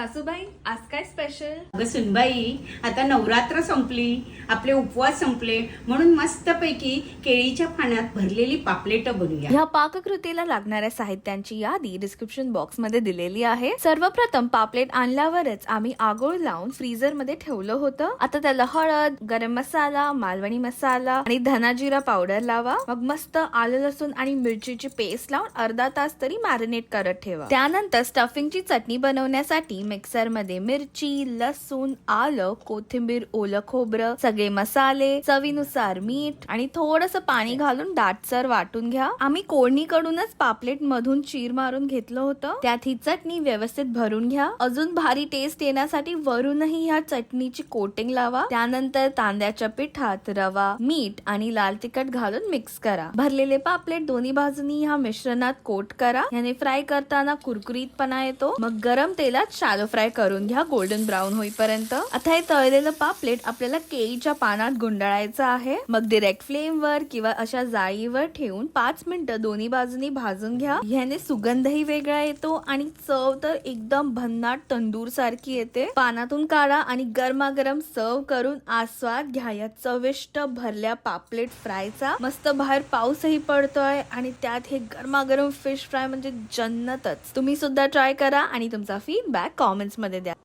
सासूबाई आज काय स्पेशल? अगं सुनबाई, आता नवरात्र संपली, आपले उपवास संपले, म्हणून मस्तपैकी केळीच्या पाण्यात भरलेली पापलेट बनवूया. ह्या पाककृतीला लागणाऱ्या साहित्यांची यादी डिस्क्रिप्शन बॉक्स मध्ये दिलेली आहे. सर्वप्रथम पापलेट आणल्यावरच आम्ही आगोळ लावून फ्रीझर मध्ये ठेवलं होतं. आता त्याला हळद, गरम मसाला, मालवणी मसाला आणि धना जिरा पावडर लावा. मग मस्त आलं लसूण आणि मिरचीची पेस्ट लावून अर्धा तास तरी मॅरिनेट करत ठेवा. त्यानंतर स्टफिंगची चटणी बनवण्यासाठी मिक्सर मध्ये मिरची, लसूण, आलं, कोथिंबीर, ओलं खोबरं, सगळे मसाले, चवीनुसार मीठ आणि थोडस पाणी घालून दाटसर वाटून घ्या. आम्ही कोळणीकडूनच पापलेट मधून चीर मारून घेतलं होतं. त्यात ही चटणी व्यवस्थित भरून घ्या. अजून भारी टेस्ट येण्यासाठी वरूनही ह्या चटणीची कोटिंग लावा. त्यानंतर तांदळाच्या पिठात रवा, मीठ आणि लाल तिखट घालून मिक्स करा. भरलेले पापलेट दोन्ही बाजूनी ह्या मिश्रणात कोट करा. याने फ्राय करताना कुरकुरीतपणा येतो. मग गरम तेलात शॅलो फ्राय करून घ्या गोल्डन ब्राऊन होईपर्यंत. आता हे तळलेलं पापलेट आपल्याला केळीच्या पानात गुंडाळायचं आहे. मग डिरेक्ट फ्लेम वर किंवा अशा जाळीवर ठेवून 5 मिनिटं दोन्ही बाजूनी भाजून घ्या. ह्याने सुगंधही वेगळा येतो आणि चव तर एकदम भन्नाट तंदूर सारखी येते. पानातून काढा आणि गरमागरम सर्व करून आस्वाद घ्या या चविष्ट भरल्या पापलेट फ्रायचा. मस्त बाहेर पाऊसही पडतोय आणि त्यात हे गरमागरम फिश फ्राय म्हणजे जन्नतच. तुम्ही सुद्धा ट्राय करा आणि तुमचा फीडबॅक कॉमेंट्स मध्ये द्या.